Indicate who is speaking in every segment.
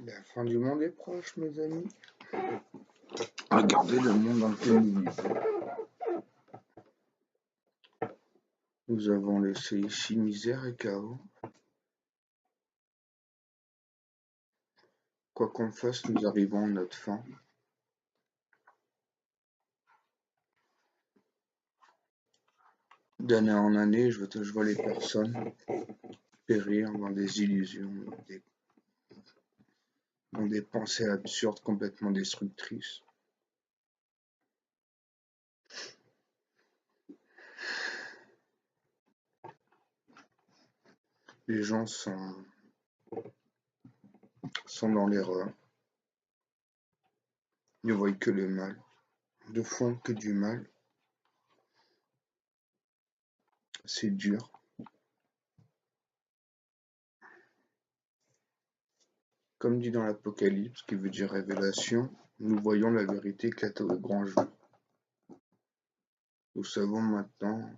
Speaker 1: La fin du monde est proche, mes amis. Regardez le monde dans lequel nous vivons. Nous avons laissé ici misère et chaos. Quoi qu'on fasse, nous arrivons à notre fin. D'année en année, je vois les personnes périr dans des illusions, dans des pensées absurdes complètement destructrices. Les gens sont dans l'erreur. Ils ne voient que le mal, ne font que du mal. C'est dur. Comme dit dans l'Apocalypse, qui veut dire révélation, nous voyons la vérité éclater au grand jour. Nous savons maintenant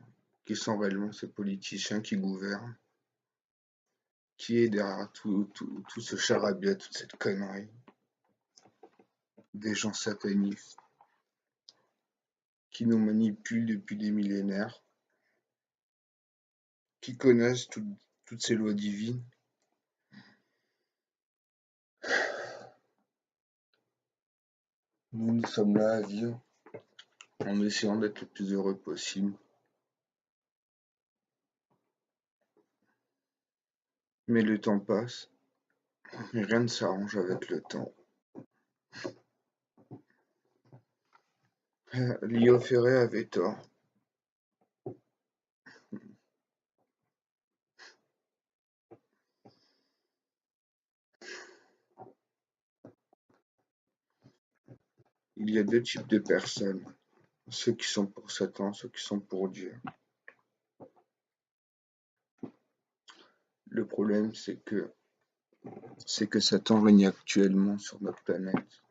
Speaker 1: qui sont réellement ces politiciens qui gouvernent, qui est derrière tout ce charabia, toute cette connerie. Des gens satanistes qui nous manipulent depuis des millénaires, qui connaissent toutes ces lois divines. Nous sommes là à vivre en essayant d'être le plus heureux possible. Mais le temps passe, et rien ne s'arrange avec le temps. Lio Ferré avait tort. Il y a deux types de personnes, ceux qui sont pour Satan, ceux qui sont pour Dieu. Le problème, c'est que Satan règne actuellement sur notre planète.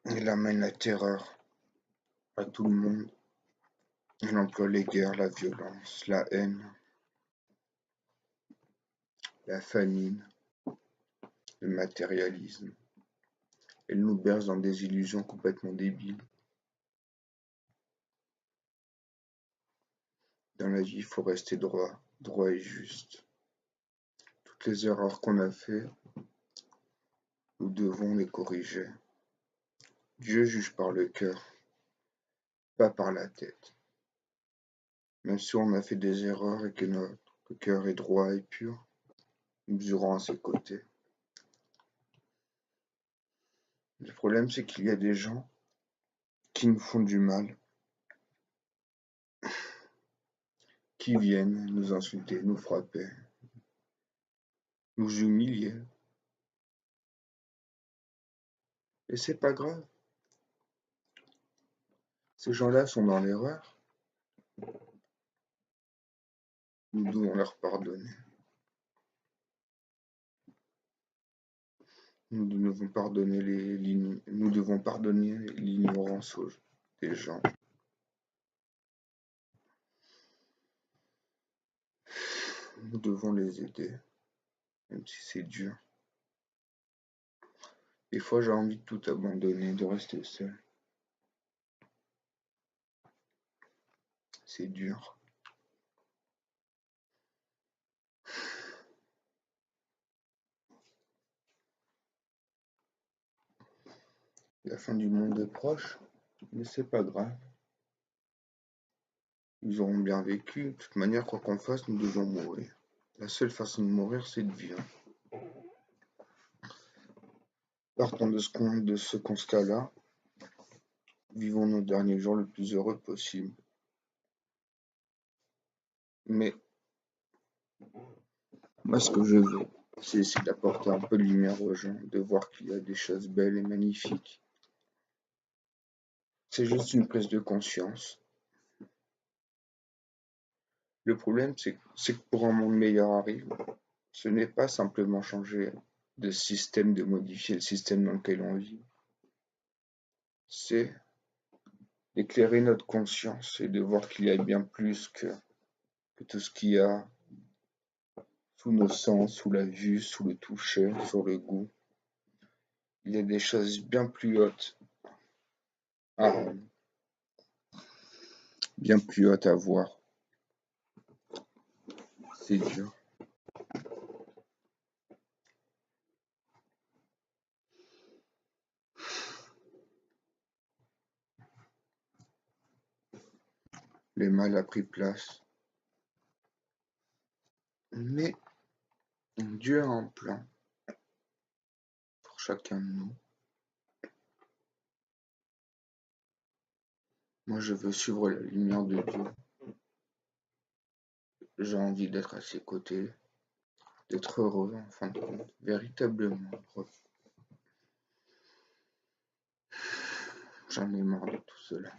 Speaker 1: Il amène la terreur à tout le monde. Il emploie les guerres, la violence, la haine, la famine, le matérialisme. Il nous berce dans des illusions complètement débiles. Dans la vie, il faut rester droit et juste. Toutes les erreurs qu'on a faites, nous devons les corriger. Dieu juge par le cœur, pas par la tête. Même si on a fait des erreurs et que notre cœur est droit et pur, nous irons à ses côtés. Le problème, c'est qu'il y a des gens qui nous font du mal, qui viennent nous insulter, nous frapper, nous humilier. Et c'est pas grave. Ces gens-là sont dans l'erreur. Nous devons leur pardonner. Nous devons pardonner l'ignorance des gens. Nous devons les aider, même si c'est dur. Des fois, j'ai envie de tout abandonner, de rester seul. C'est dur. La fin du monde est proche, mais c'est pas grave. Ils auront bien vécu. De toute manière, quoi qu'on fasse, nous devons mourir. La seule façon de mourir, c'est de vivre. Partons de ce constat-là. Vivons nos derniers jours le plus heureux possible. Mais moi, ce que je veux, c'est essayer d'apporter un peu de lumière aux gens, de voir qu'il y a des choses belles et magnifiques. C'est juste une prise de conscience. Le problème, c'est que pour un monde meilleur arrive, ce n'est pas simplement changer de système, de modifier le système dans lequel on vit. C'est d'éclairer notre conscience et de voir qu'il y a bien plus que tout ce qu'il y a sous nos sens, sous la vue, sous le toucher, sur le goût. Il y a des choses bien plus hautes à, voir. C'est dur. Le mal a pris place. Mais Dieu a un plan pour chacun de nous. Moi, je veux suivre la lumière de Dieu. J'ai envie d'être à ses côtés, d'être heureux en fin de compte, véritablement heureux. J'en ai marre de tout cela.